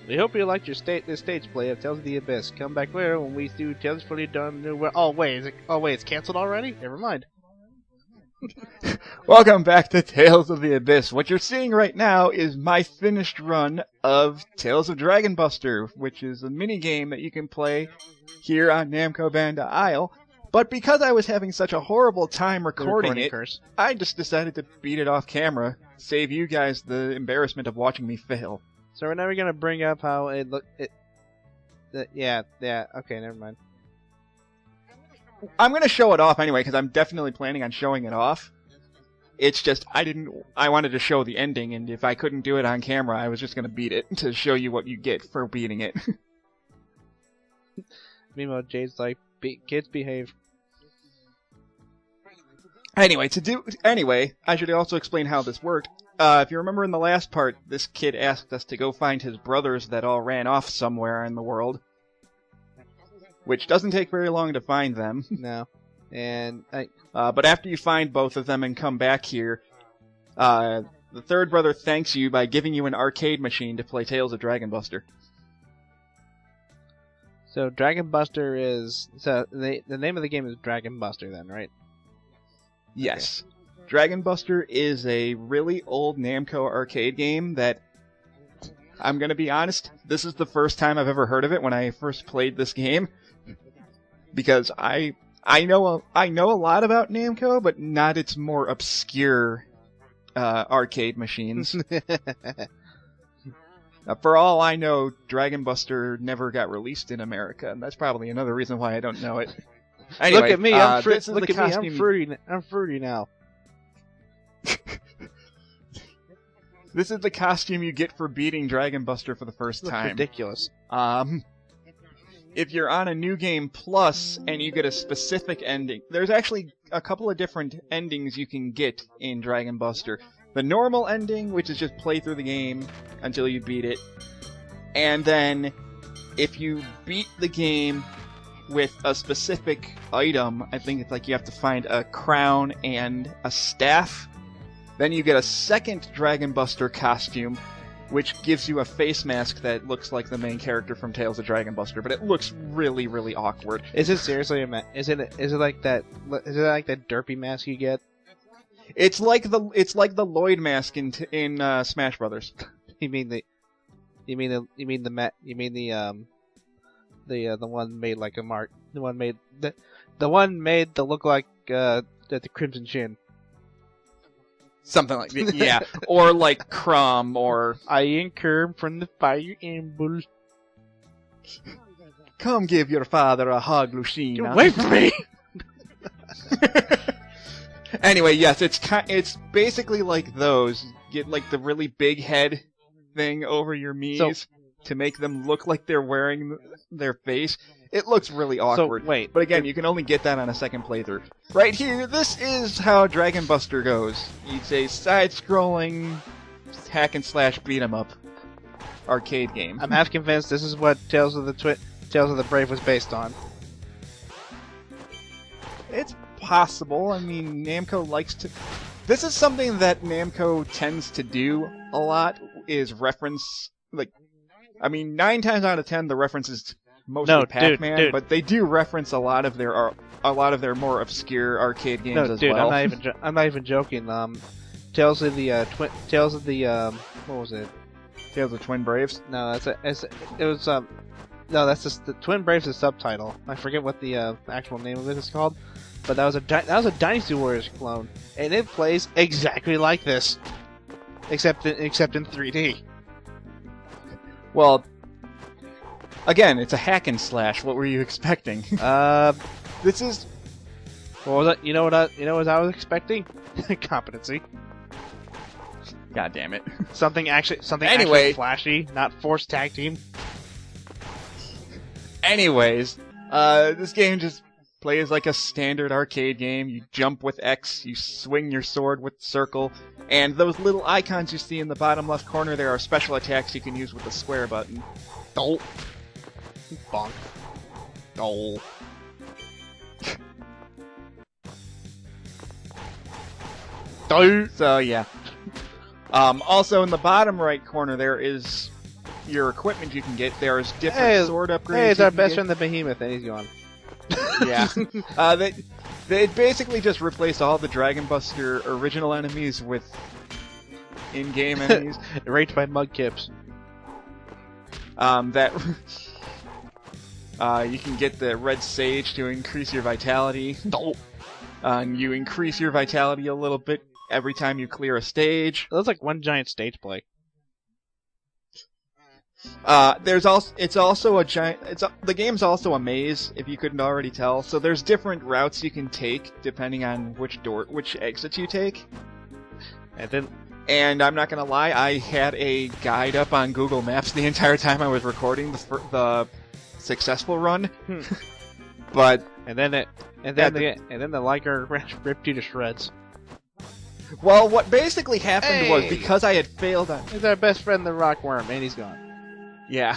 We hope you liked this stage play of Tales of the Abyss. Come back later when we do Tales for the Dawn New World. Oh wait, it's canceled already? Never mind. Welcome back to Tales of the Abyss. What you're seeing right now is my finished run of Tales of Dragon Buster, which is a mini game that you can play here on Namco Bandai Isle. But because I was having such a horrible time recording it, I just decided to beat it off camera, save you guys the embarrassment of watching me fail. So we're never gonna bring up how it looked. Yeah. Okay, never mind. I'm gonna show it off anyway because I'm definitely planning on showing it off. It's just I wanted to show the ending, and if I couldn't do it on camera, I was just gonna beat it to show you what you get for beating it. Meanwhile, Jade's like, kids behave. Anyway, I should also explain how this worked. If you remember in the last part, this kid asked us to go find his brothers that all ran off somewhere in the world. Which doesn't take very long to find them. No. And but after you find both of them and come back here, the third brother thanks you by giving you an arcade machine to play Tales of Dragon Buster. So Dragon Buster is... So the name of the game is Dragon Buster then, right? Yes. Okay. Dragon Buster is a really old Namco arcade game that, I'm gonna be honest, this is the first time I've ever heard of it when I first played this game. Because I know a lot about Namco, but not its more obscure arcade machines. For all I know, Dragon Buster never got released in America, and that's probably another reason why I don't know it. Anyway, look at me, I'm fruity. I'm fruity now. This is the costume you get for beating Dragon Buster for the first time. Ridiculous. If you're on a New Game Plus and you get a specific ending, there's actually a couple of different endings you can get in Dragon Buster. The normal ending, which is just play through the game until you beat it. And then, if you beat the game with a specific item, I think it's like you have to find a crown and a staff, then you get a second Dragon Buster costume, which gives you a face mask that looks like the main character from Tales of Dragon Buster, but it looks really, really awkward. Is it seriously is it like that derpy mask you get? It's like the Lloyd mask in Smash Brothers. You mean the one made like a mark, the one made to look like the Crimson Chin. Something like that, yeah. Or like Crumb, or... I am Kerm from the Fire Emblem. Come give your father a hug, Lucina. Get away from me! Anyway, yes, it's basically like those. Get like the really big head thing over your Mohs to make them look like they're wearing their face. It looks really awkward. But again, you can only get that on a second playthrough. Right here, this is how Dragon Buster goes. It's a side-scrolling hack and slash beat 'em up arcade game. I'm half convinced this is what Tales of the Brave was based on. It's possible. I mean, Namco likes to... This is something that Namco tends to do a lot, is reference... 9 times out of 10, the reference is mostly Pac-Man, but they do reference a lot of their more obscure arcade games as well. I'm not even joking. Tales of the what was it? Tales of Twin Braves? No, that's just the Twin Braves is subtitle. I forget what the actual name of it is called, but that was a Dynasty Warriors clone, and it plays exactly like this, except in 3D. Well, again, it's a hack and slash. What were you expecting? This is... What was it? You know what I was expecting? Competency. God damn it. Something actually flashy, not forced tag team. Anyways, this game just plays like a standard arcade game. You jump with X, you swing your sword with circle, and those little icons you see in the bottom left corner there are special attacks you can use with the square button. Oh. Bonk. Oh. So, yeah. Also, in the bottom right corner there is your equipment you can get. There's different sword upgrades. Hey, it's you our can best get. friend, the behemoth, and he's gone. Yeah. They basically just replaced all the Dragon Buster original enemies with in-game enemies. Raped by mudkips. You can get the Red Sage to increase your vitality. You increase your vitality a little bit every time you clear a stage. That's like one giant stage play. The game's also a maze, if you couldn't already tell. So there's different routes you can take depending on which exit you take. And I'm not gonna lie, I had a guide up on Google Maps the entire time I was recording the successful run. But and then the Liger ripped you to shreds. Well, what basically happened was because I had failed on. He's our best friend, the Rockworm, and he's gone. Yeah.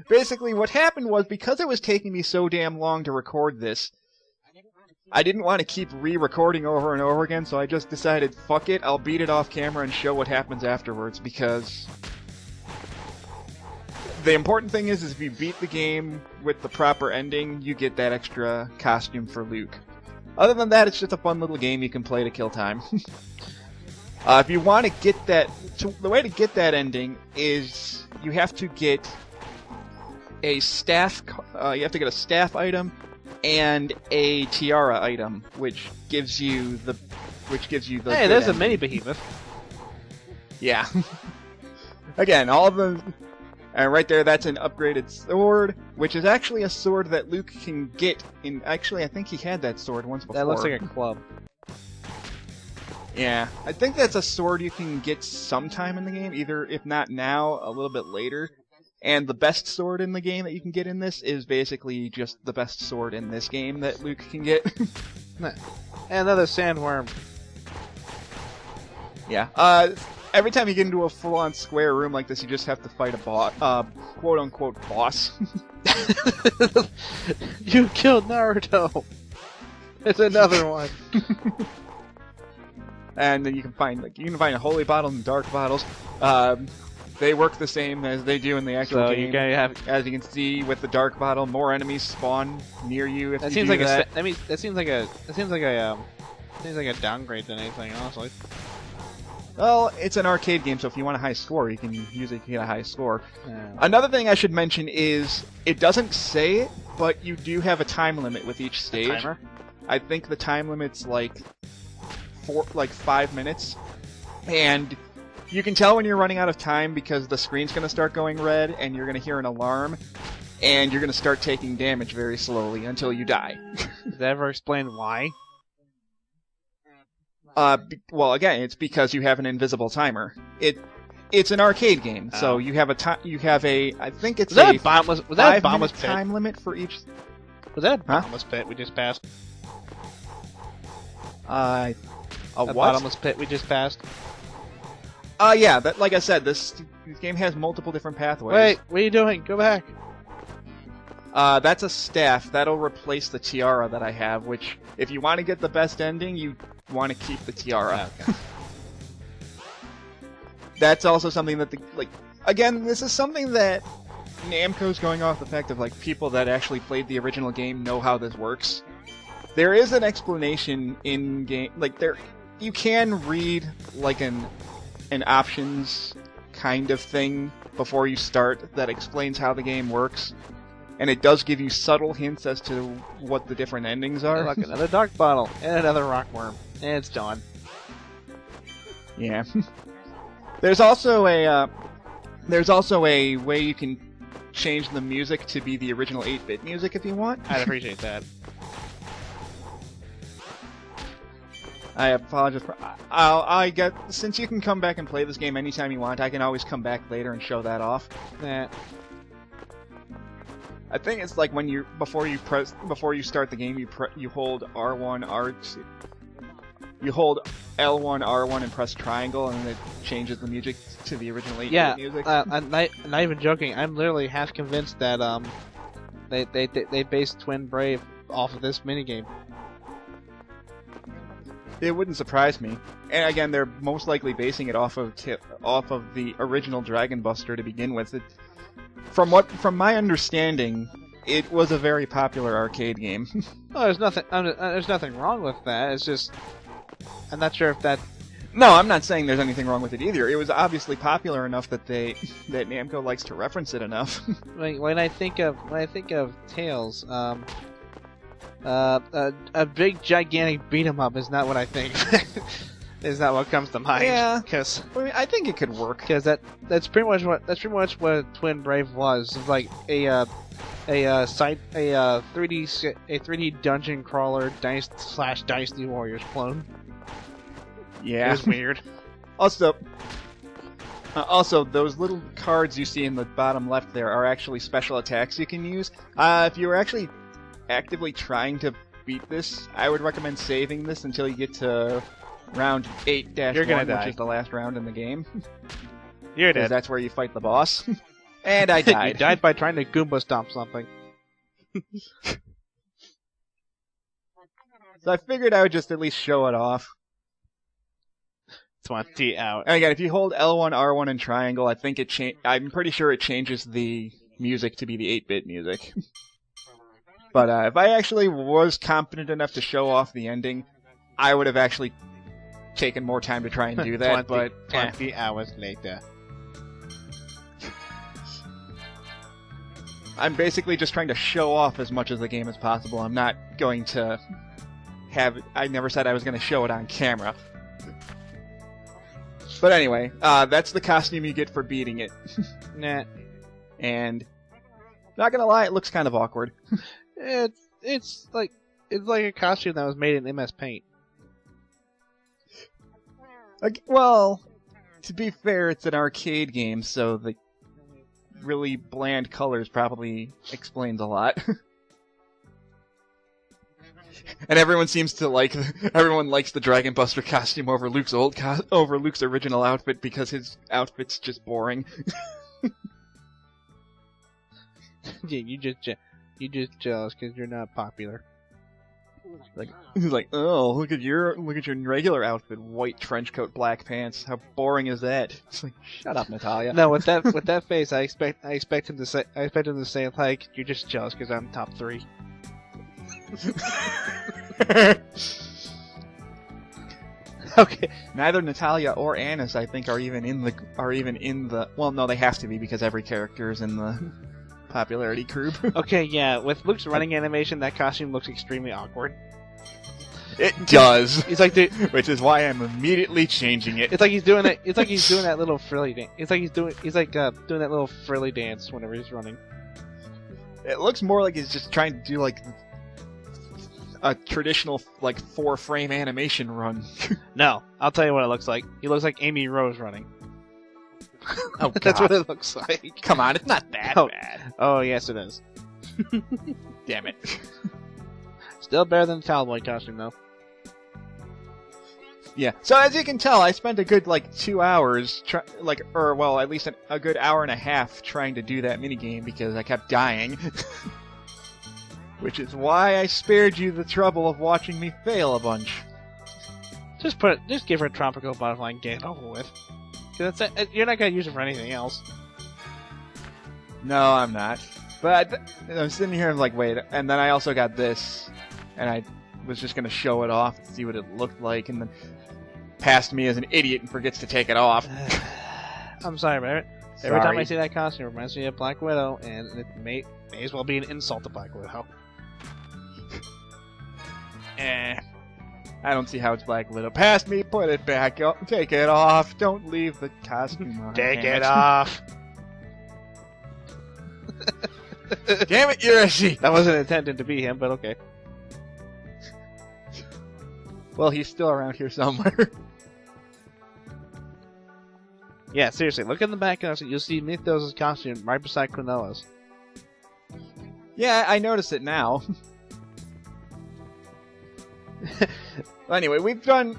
Basically, what happened was because it was taking me so damn long to record this, I didn't want to keep re-recording over and over again, so I just decided, fuck it, I'll beat it off camera and show what happens afterwards, because the important thing is if you beat the game with the proper ending, you get that extra costume for Luke. Other than that, it's just a fun little game you can play to kill time. If you want to get that, the way to get that ending is you have to get a staff. You have to get a staff item and a tiara item, which gives you the. Hey, there's a mini behemoth. Yeah. Again, all of them. And right there, that's an upgraded sword, which is actually a sword that Luke can get in. Actually, I think he had that sword once before. That looks like a club. Yeah, I think that's a sword you can get sometime in the game, either, if not now, a little bit later. And the best sword in the game that you can get in this is basically just the best sword in this game that Luke can get. And another sandworm. Yeah, every time you get into a full-on square room like this, you just have to fight a quote-unquote boss. You killed Naruto! There's another one! And then you can find a holy bottle and dark bottles. They work the same as they do in the actual game. As you can see, with the dark bottle, more enemies spawn near you. If that you seems do like that. that seems like a downgrade than anything, honestly. Well, it's an arcade game, so if you want a high score, you can use it to get a high score. Yeah. Another thing I should mention is it doesn't say it, but you do have a time limit with each stage. A timer? I think the time limit's like 5 minutes, and you can tell when you're running out of time because the screen's going to start going red, and you're going to hear an alarm, and you're going to start taking damage very slowly until you die. Does that ever explain why? Well, again, it's because you have an invisible timer. It's an arcade game, so you have I think it's was that a bottomless pit? Time limit for each. Was that a bottomless pit we just passed? A what? Bottomless pit we just passed? Yeah, like I said, this game has multiple different pathways. Wait, what are you doing? Go back. That's a staff. That'll replace the tiara that I have, which, if you want to get the best ending, you want to keep the tiara. Okay. That's also something that again, this is something that Namco's going off the fact of, people that actually played the original game know how this works. There is an explanation in game, you can read, an options kind of thing before you start that explains how the game works. And it does give you subtle hints as to what the different endings are. Look, another dark bottle and another rockworm, and it's done. Yeah. There's also a way you can change the music to be the original 8-bit music if you want. I'd appreciate that. I apologize for. Since you can come back and play this game anytime you want, I can always come back later and show that off. Yeah. I think it's like when before you start the game, you hold R1, R2, you hold L1, R1, and press triangle, and it changes the music to the original 8-bit music. I'm not even joking. I'm literally half convinced that they based Twin Brave off of this minigame. It wouldn't surprise me. And again, they're most likely basing it off of the original Dragon Buster to begin with. From my understanding, it was a very popular arcade game. Oh, there's nothing wrong with that. It's just I'm not sure if that. No, I'm not saying there's anything wrong with it either. It was obviously popular enough that that Namco likes to reference it enough. When I think of Tales, a big gigantic beat 'em up is not what I think. Is not what comes to mind. Yeah, because I think it could work. Because that's pretty much what Twin Brave was. It's like a 3D dungeon crawler Dynasty Warriors clone. Yeah, it was weird. Also, those little cards you see in the bottom left there are actually special attacks you can use. If you were actually actively trying to beat this, I would recommend saving this until you get to round 8-1, which is the last round in the game. You're dead. That's where you fight the boss. And I died. You died by trying to Goomba stomp something. So I figured I would just at least show it off. 20 out. And again, if you hold L1, R1, and triangle, I think I'm pretty sure it changes the music to be the 8-bit music. But if I actually was confident enough to show off the ending, I would have actually taken more time to try and do that. 20 hours later. I'm basically just trying to show off as much of the game as possible. I'm not going to I never said I was going to show it on camera. But anyway, that's the costume you get for beating it. Nah. And not gonna lie, it looks kind of awkward. It's like a costume that was made in MS Paint. Well, to be fair, it's an arcade game, so the really bland colors probably explains a lot. And everyone seems to everyone likes the Dragon Buster costume over Luke's over Luke's original outfit because his outfit's just boring. Yeah, you just jealous because you're not popular. He's like, oh, look at your regular outfit, white trench coat, black pants. How boring is that? It's like, shut up, Natalia. No, with that face, I expect him to say like, you're just jealous because I'm top 3. Okay. Neither Natalia or Annis, I think, are even in the. Well, no, they have to be because every character is in the popularity group. Okay, yeah. With Luke's running animation, that costume looks extremely awkward. It does. It's like which is why I'm immediately changing it. It's like he's doing it. It's like he's doing that little frilly dance. It's like he's doing that little frilly dance whenever he's running. It looks more like he's just trying to do like a traditional 4-frame animation run. No, I'll tell you what it looks like. He looks like Amy Rose running. Oh, God. That's what it looks like. Come on, it's not that bad. Oh, yes, it is. Damn it. Still better than the Cowboy costume, though. Yeah. So as you can tell, I spent a good 2 hours, at least a good hour and a half trying to do that minigame because I kept dying. Which is why I spared you the trouble of watching me fail a bunch. Just give her a tropical butterfly and get it over with. Cause you're not gonna use it for anything else. No, I'm not. But I'm sitting here and wait. And then I also got this, and I was just gonna show it off to see what it looked like, and then passed me as an idiot and forgets to take it off. I'm sorry, Barrett. Every time I see that costume, it reminds me of Black Widow, and it may as well be an insult to Black Widow. I don't see how it's Black Widow. Pass me, put it back, take it off, don't leave the costume on. Take it off! Damn it, Yurashi! That wasn't intended to be him, but okay. Well, he's still around here somewhere. Yeah, seriously, look in the back and you'll see Mythos' costume right beside Klonoa's. Yeah, I notice it now. Well, anyway, we've done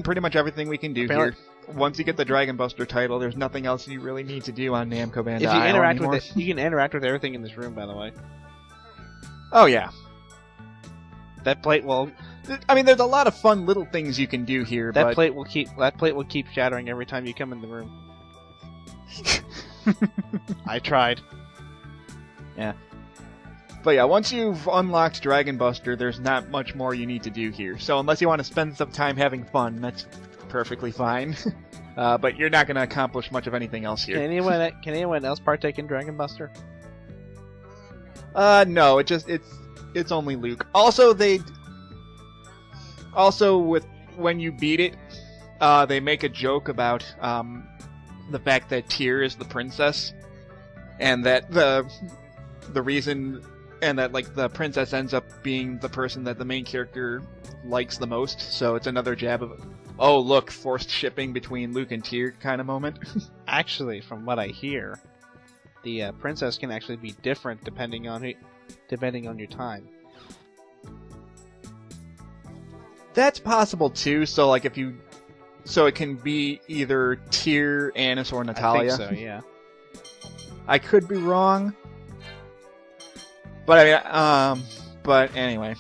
pretty much everything we can do here. Once you get the Dragon Buster title, there's nothing else you really need to do on Namco Bandai. If you interact with it, you can interact with everything in this room, by the way. Oh yeah. That plate will. I mean, there's a lot of fun little things you can do here. That plate will keep shattering every time you come in the room. I tried. Yeah. But yeah, once you've unlocked Dragon Buster, there's not much more you need to do here. So unless you want to spend some time having fun, that's perfectly fine. But you're not going to accomplish much of anything else here. Can anyone else partake in Dragon Buster? No, it's only Luke. Also, when you beat it, they make a joke about the fact that Tyr is the princess, and that the reason, and that like the princess ends up being the person that the main character likes the most. So it's another jab of, oh look, forced shipping between Luke and Tyr kind of moment. Actually, from what I hear, the princess can actually be different depending on your time. That's possible too. So like so it can be either Tyr, Annis, or Natalia. I think so, yeah. I could be wrong, but I mean, but anyway.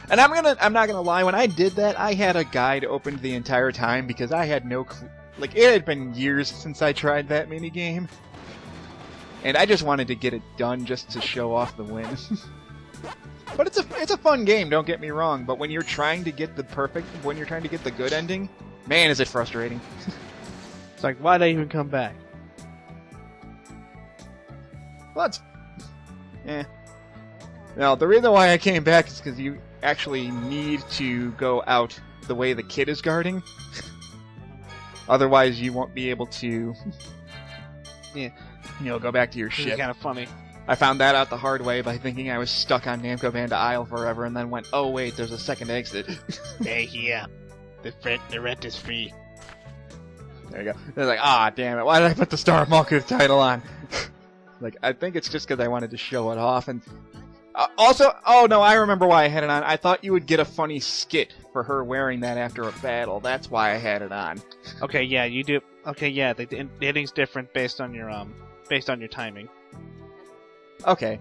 And I'm not gonna lie. When I did that, I had a guide opened the entire time because I had no clue. Like, it had been years since I tried that mini game, and I just wanted to get it done just to show off the win. But it's a fun game. Don't get me wrong. But when you're trying to get the good ending, man, is it frustrating. It's like, why'd I even come back? Well, Now, the reason why I came back is because you actually need to go out the way the kid is guarding. Otherwise, you won't be able to, go back to your ship. It's kind of funny. I found that out the hard way by thinking I was stuck on Namco Banda Isle forever, and then went, oh wait, there's a second exit. Hey, yeah. The rent is free. There you go. They're like, damn it, why did I put the Star of Malkuth title on? Like, I think it's just because I wanted to show it off, and... also, oh no, I remember why I had it on. I thought you would get a funny skit for her wearing that after a battle. That's why I had it on. Okay, yeah, you do. Okay, yeah, the ending's different based on your timing. Okay,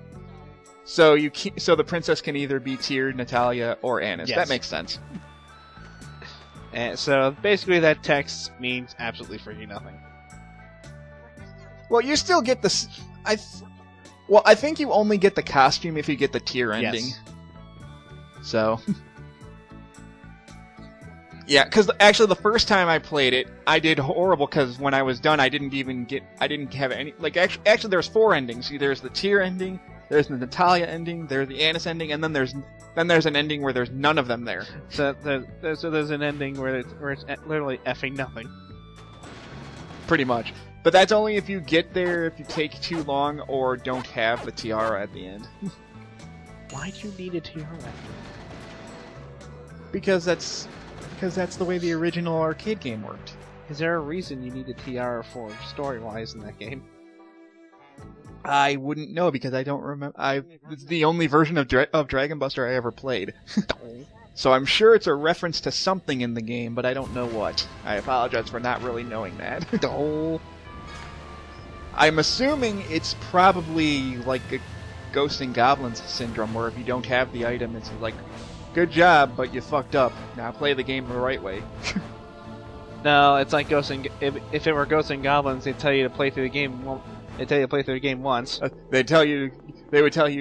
so so the princess can either be Tyr, Natalia, or Annis. Yes. That makes sense. And so basically, that text means absolutely freaking nothing. Well, you still get the. I think you only get the costume if you get the Tyr ending. Yes. So. Yeah, because actually the first time I played it, I did horrible because when I was done, I didn't have any. Like actually, there's 4 endings. There's the Tyr ending, there's the Natalia ending, there's the Annis ending, and then there's an ending where there's none of them there. So there's an ending where it's literally effing nothing. Pretty much. But that's only if you get there, if you take too long, or don't have the tiara at the end. Why do you need a tiara? Because that's the way the original arcade game worked. Is there a reason you need a tiara for story-wise in that game? I wouldn't know because I don't remember. It's the only version of Dragon Buster I ever played. So I'm sure it's a reference to something in the game, but I don't know what. I apologize for not really knowing that. I'm assuming it's probably like a Ghosts and Goblins syndrome, where if you don't have the item, it's like, good job, but you fucked up. Now play the game the right way. No, it's like if it were Ghosts and Goblins, they'd tell you to play through the game. They tell you to play through the game once. They would tell you,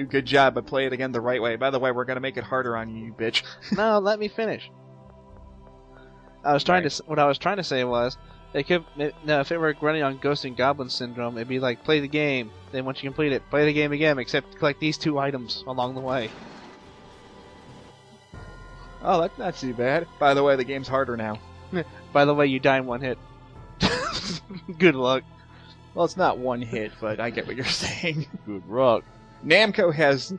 good job, but play it again the right way. By the way, we're gonna make it harder on you, you bitch. No, let me finish. What I was trying to say was, if it were running on Ghosts and Goblins syndrome, it'd be like, play the game, then once you complete it, play the game again, except collect these 2 items along the way. Oh, that's not too bad. By the way, the game's harder now. By the way, you die in 1 hit. Good luck. Well, it's not 1 hit, but I get what you're saying. Good luck. Namco has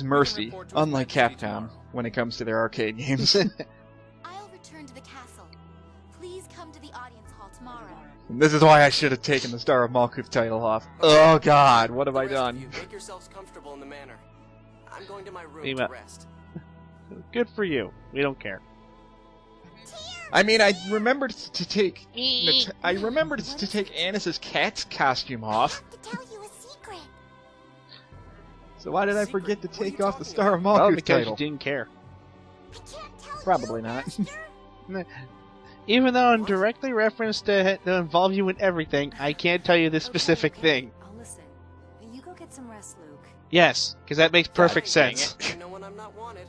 mercy, unlike Capcom, when it comes to their arcade games. I'll return to the castle. Please come to the audience hall tomorrow. And this is why I should have taken the Star of Malkuth title off. Oh god, what have I done? Make yourselves comfortable in the manor. I'm going to my room Ema. to rest. Good for you. We don't care. I mean, I remembered to take Annis's cat's costume off. I have to tell you a secret. So why did I forget to take off the Star of Well, Malkuth because title? you didn't care. I can't tell Probably you, not. Master. Even though I'm directly referenced to involve you in everything, I can't tell you this specific thing. I'll listen. You go get some rest, Luke. Yes, because that makes perfect dang sense. You know when I'm not wanted.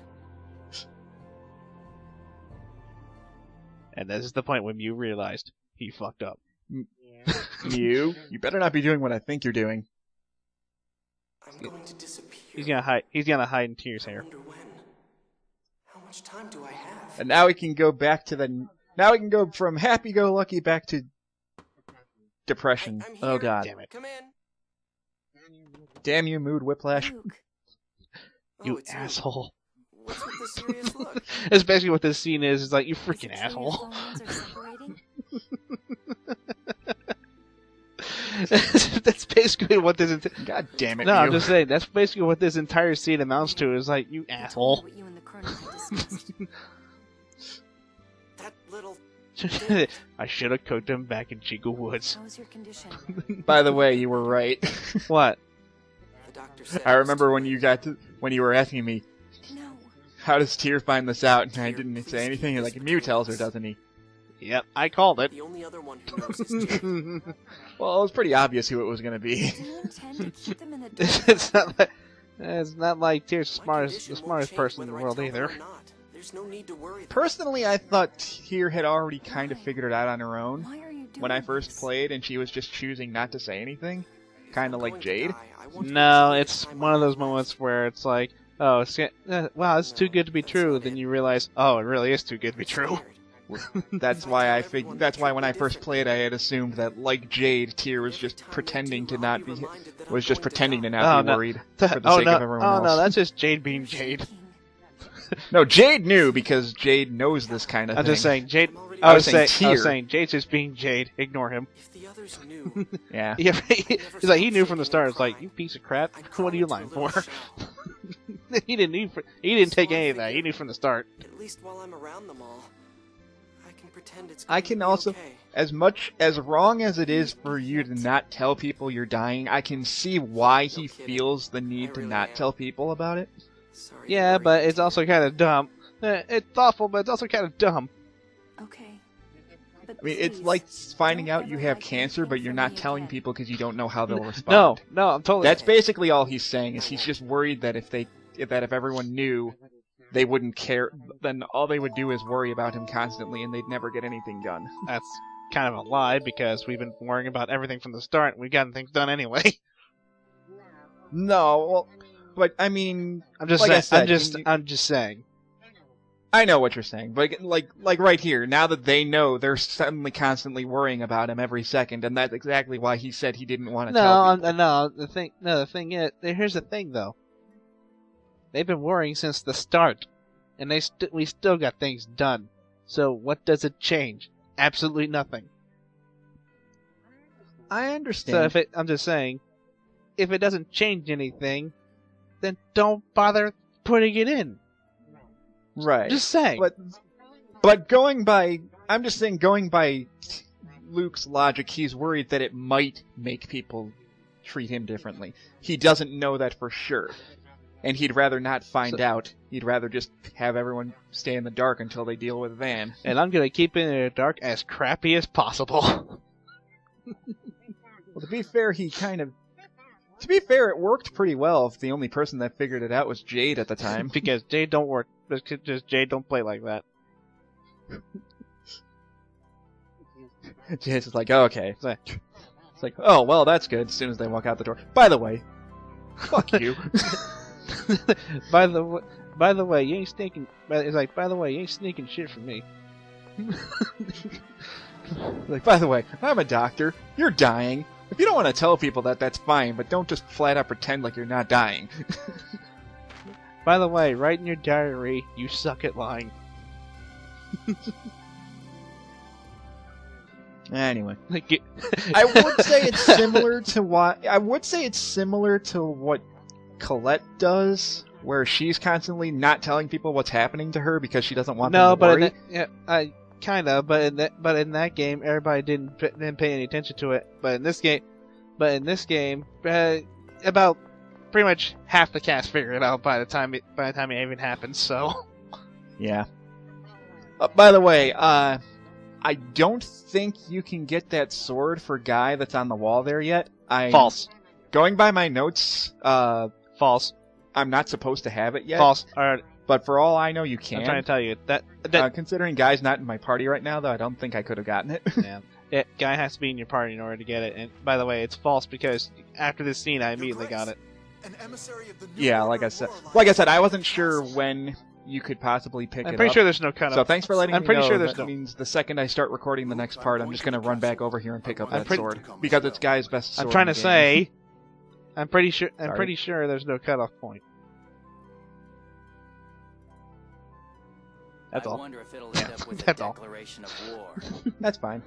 And this is the point when Mew realized he fucked up. Mew, you better not be doing what I think you're doing. I'm going to disappear. He's gonna hide. He's gonna hide in Tears' I hair. wonder when. How much time do I have? And now we can go back to the. Now we can go from happy-go-lucky back to depression. I'm Oh here. god damn it! Come in. Damn you, mood whiplash. Luke. You it's asshole. What's with the serious look? That's basically what this scene is. It's like, you Is freaking it true your asshole. phone lines are separating? That's basically what this. God damn it, No, Mew. I'm just saying. That's basically what this entire scene amounts to. Is like, you Tell me asshole. what you and the Colonel had discussed. That little. I should have cooked him back in Chico Woods. How was your condition? By the way, you were right. What? The doctor said I remember when you were asking me, No. how does Tyr find this out? And I didn't say anything. You're like, Mew tells her, doesn't he? Yep, I called it. The only other one who knows is Jade. Well, it was pretty obvious who it was going to be. Do you intend to keep them in the dark? it's not like Tyr's My the condition won't smartest change person in the whether I world tell them either. or not. There's no need to worry. Personally, I thought Tyr had already kind of figured it out on her own Why are you doing when I first this? played, and she was just choosing not to say anything. Kind of like Jade. No, it's one of those moments where it's like, oh, wow, it's too good to be true. Then you realize, oh, it really is too good to be true. That's why That's why when I first played, I had assumed that, like Jade, Tyr was just pretending to not be Oh, no. worried for the Oh sake no, of everyone oh else. no, that's just Jade being Jade. No, Jade knew because Jade knows this kind of I'm thing. just saying, Jade. I I was was saying saying, Jade's just being Jade. Ignore him. If the others knew, Yeah. Yeah, he's like, he knew from the start. It's like, you piece of crap. What are you lying for? He didn't take any of that. He knew from the start. at least while I'm around them all, I can pretend it's. I going can to be also, okay. as wrong as it is for you to not tell people you're dying, I can see why he feels the need to not tell people about it. Sorry to Yeah, worry but you, it's also kind of dumb. It's thoughtful, but it's also kind of dumb. Okay. But I mean, it's please, like finding don't out you ever have hide cancer, but anything you're from not me telling again. people because you don't know how they'll No, respond. no, I'm totally. That's basically all he's saying. Is he's just worried that if everyone knew, they wouldn't care. Then all they would do is worry about him constantly, and they'd never get anything done. That's kind of a lie because we've been worrying about everything from the start. And we've gotten things done anyway. No, well, but I mean, I'm just Like I saying. said, I'm just saying. I know what you're saying, but like right here, now that they know, they're suddenly constantly worrying about him every second, and that's exactly why he said he didn't want to tell people. No. The thing is, here's the thing though. They've been worrying since the start, and we still got things done. So what does it change? Absolutely nothing. I understand. So I'm just saying, if it doesn't change anything, then don't bother putting it in. Right. Just saying. But going by Luke's logic, he's worried that it might make people treat him differently. He doesn't know that for sure. And he'd rather not find out. He'd rather just have everyone stay in the dark until they deal with Van. And I'm gonna keep it in the dark as crappy as possible. Well, to be fair, it worked pretty well if the only person that figured it out was Jade at the time. Because Jade don't work. Just Jade don't play like that. Jade's just like, oh, okay. It's like, oh, well, that's good, as soon as they walk out the door. By the way, fuck you. By the way, you ain't sneaking. It's like, by the way, you ain't sneaking shit from me. Like, by the way, I'm a doctor. You're dying. If you don't want to tell people that, that's fine, but don't just flat out pretend like you're not dying. By the way, write in your diary, you suck at lying. Anyway, Like, I would say it's similar to what Colette does, where she's constantly not telling people what's happening to her because she doesn't want them to worry. But in that game, everybody didn't pay any attention to it. But in this game, about pretty much half the cast figured it out by the time it even happens. So Yeah. By the way, I don't think you can get that sword for Guy that's on the wall there yet. False. Going by my notes, False. I'm not supposed to have it yet. False. Alright, But for all I know, you can. I'm trying to tell you that Considering Guy's not in my party right now, though, I don't think I could have gotten it. yeah, guy has to be in your party in order to get it. And by the way, it's false because after this scene, I immediately got it. An emissary of the New Yeah, Order like I of said, Lorelei. I wasn't sure when you could possibly pick it I'm up. pretty sure there's no cutoff. So thanks for letting I'm me pretty know. sure there's that no. means the second I start recording the next part, I'm just going to run back over here and pick up that pretty- sword because it's Guy's best sword. I'm trying in to the game. say. I'm pretty sure. I'm Sorry. pretty sure there's no cutoff point. That's I all. wonder if it'll end up with a That's all. declaration of war. That's fine.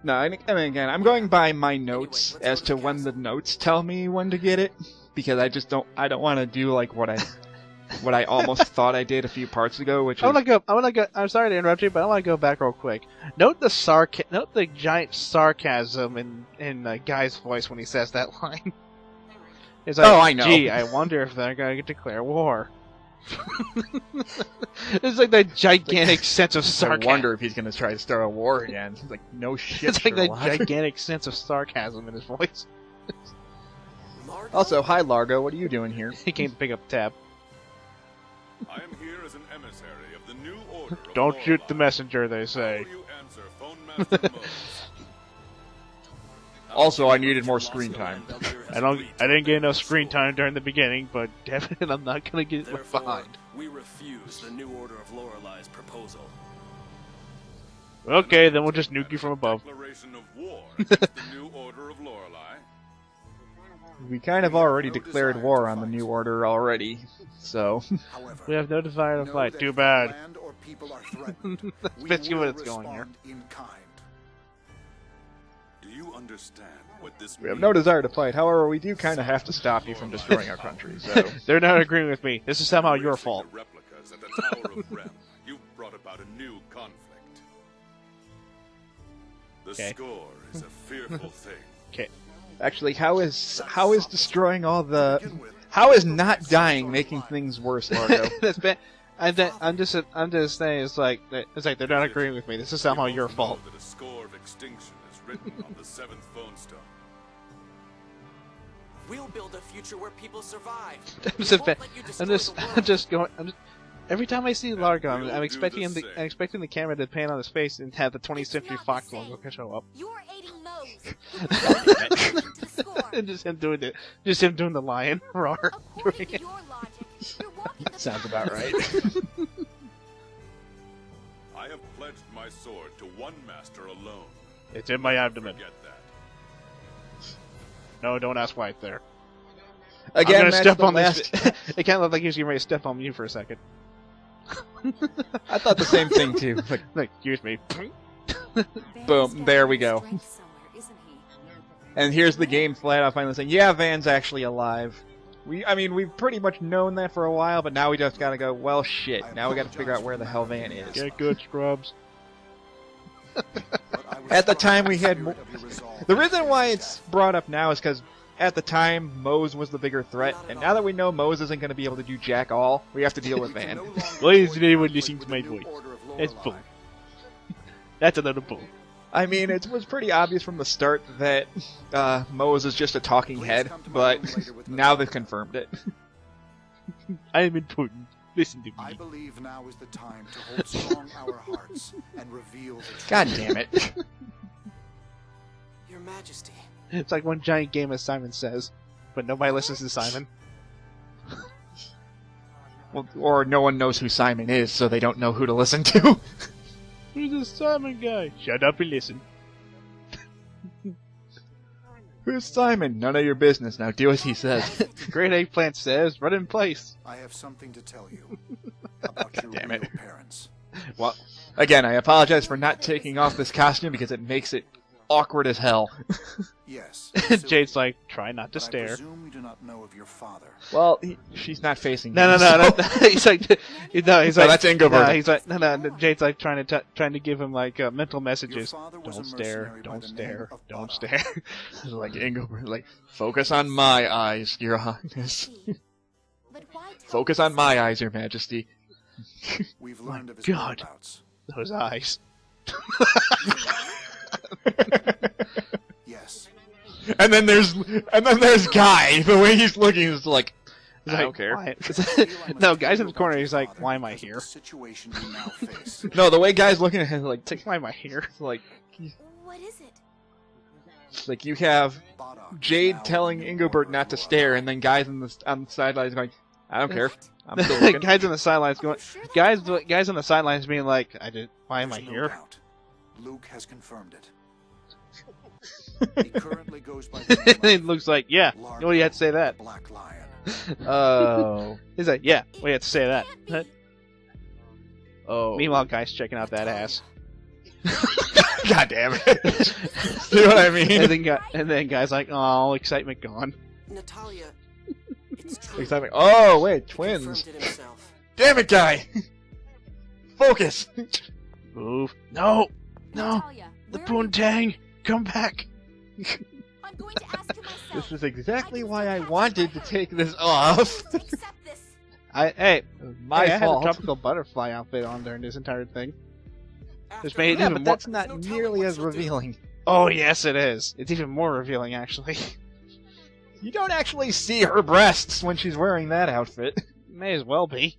No, I mean, again, I'm going by my notes as to when the notes tell me when to get it, because I just don't. I don't want to do like what I almost thought I did a few parts ago, which I is want to go. I'm sorry to interrupt you, but I want to go back real quick. Note the giant sarcasm in Guy's voice when he says that line. It's like, Oh, I know. Gee, I wonder if they're going to declare war. It's like that gigantic sense of I sarcasm. wonder if he's going to try to start a war again. It's like, no shit, It's like that Sherlock. gigantic sense of sarcasm in his voice. Largo? Also, hi Largo, what are you doing here? He came to pick up the tab. I am here as an emissary of the New Order of Don't shoot the Lorelei. messenger, they How say. will you answer Phone Master Mohs? Also, I needed more screen time. I didn't get enough screen time during the beginning, but definitely I'm not gonna get left Therefore, behind. we refuse the New Order of Lorelei's proposal. Okay, then we'll just nuke you from above. Declaration of war against the New Order of Lorelei. We kind of already declared war on the New Order already, so... However, We have no desire to know fight. that Too if bad. land or people are threatened, That's we basically will what it's going here. respond in kind. Do you understand what this We have means? no desire to fight, however, we do kind of have to stop you from destroying our country, so... They're not agreeing with me. This is somehow your Erasing fault. the replicas at the Tower of Rem, you've brought about a new conflict. The Okay. score is a fearful thing. Actually, how is destroying all To the... begin with, How is not dying making things worse, Largo? That's bad. I'm just saying it's like they're not agreeing with me. This is somehow You your both fault. know that a score of extinction is written on the seventh phone stone. We'll build a future where people survive. I'm We just, won't let you destroy the world. I'm just going. Every time I see Largo, We'll I'm do expecting the him. same. I'm expecting the camera to pan on his face and have the 20th It's Century not Fox the same. logo show up. You're aiding Mohs. who contributed to the score. And just him doing the lion roar. According to your logic, you're walking the Sounds path. about right. I have pledged my sword to one master alone. It's in my abdomen. Forget that. No, don't ask why it's there. Again, I'm gonna that's step the on last... this. It can't look like he's getting ready to step on you for a second. I thought the same thing, too. Like, Like, excuse me. boom, there we go. And here's the game flat out finally saying, yeah, Van's actually alive. We've pretty much known that for a while, but now we just gotta go, well, shit. Now we gotta figure out where the hell Van is. Get good, scrubs. but I was At the struck time, by we the had spirit of your resolve The and reason why it's steadfast. brought up now is because at the time, Mohs was the bigger threat, and now that we know Mohs isn't going to be able to do jack all, we have to deal with We can Van. no longer Why is avoid anyone conflict listening with to my the New voice? Order of That's Lorelei. bull. That's another bull. I mean, it was pretty obvious from the start that Mohs is just a talking head, but now they've confirmed it. I am important. Listen to I me. believe now is the time to hold strong our hearts and reveal the truth. God damn it. Your Majesty. It's like one giant game, as Simon says, but nobody listens to Simon. Well, or no one knows who Simon is, so they don't know who to listen to. Who's this Simon guy? Shut up and listen. Who's Simon? None of your business. Now do as he says. Great Eggplant says, run in place. I have something to tell you about your damn real it. parents. Well, Again, I apologize for not taking off this costume because it makes it awkward as hell. Yes. Jade's like, try not to but I stare. presume you do not know of your father. Well, she's not facing No, him, no, no, so- no. He's like, no, he's No, like, that's Ingobert. No, he's like, no. Jade's like trying to give him like mental messages. Your father was Don't a stare, mercenary by don't the name stare, of don't Bada. stare. Like Ingobert, like, focus on my eyes, your highness. But why tell Focus me on my eyes, your majesty. We've learned of his God. whereabouts. Those eyes. Yes. And then there's Guy. The way he's looking is like, He's I like, don't care. "Why?" No, Guy's in the corner. He's like, "Why am I here?" Situation you now face. No, the way Guy's looking at him like, It's like, "Why am I here?" it's like What is it? you have Badok is Jade now telling in your Ingobert not to stare, and then Guy's on the sidelines going, I don't care. What? I'm still looking. Guys on the sidelines Are going. you sure that Guys on the sidelines being like, "Why am I There's no here?" doubt. Luke has confirmed it. He currently goes by the name It of looks like, yeah. Largo, What do you have to say that? Black Lion. Oh. He's like, yeah. What do you have to say that? Can't be. Oh. Meanwhile, Guy's checking out that ass. God damn it. See what I mean? And then Guy's like, "Oh, excitement gone." Natalia, it's true. Excitement. Oh, wait, He twins. confirmed it himself. Damn it, Guy! Focus! Move. No. Natalia, The where are you Poontang, come back. I'm going to ask her myself. This is exactly I can why still I catch wanted to my take hair. this off. I refuse to accept this. Hey, My I had fault. a tropical butterfly outfit on during this entire thing. After made it Yeah, even but more- that's not There's no nearly telling as what she'll do. revealing. Oh yes, it is. It's even more revealing, actually. You don't actually see her breasts when she's wearing that outfit. May as well be.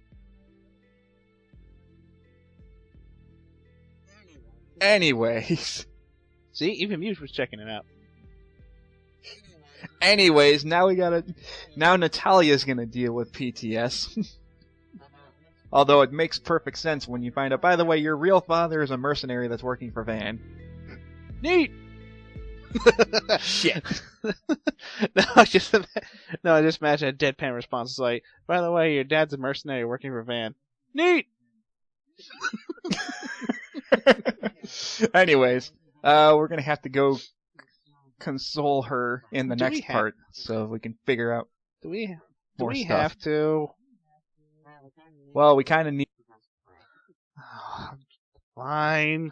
Anyways. See, even Muse was checking it out. Anyways, now Natalia's gonna deal with PTS. Although it makes perfect sense when you find out, by the way, your real father is a mercenary that's working for Van. Neat. Shit. I just imagine a deadpan response. It's like, by the way, your dad's a mercenary working for Van. Neat. Anyways, we're gonna have to go console her in the Do we next have- part, so we can figure out Do we more stuff. have to? Well, we kind of need. Fine.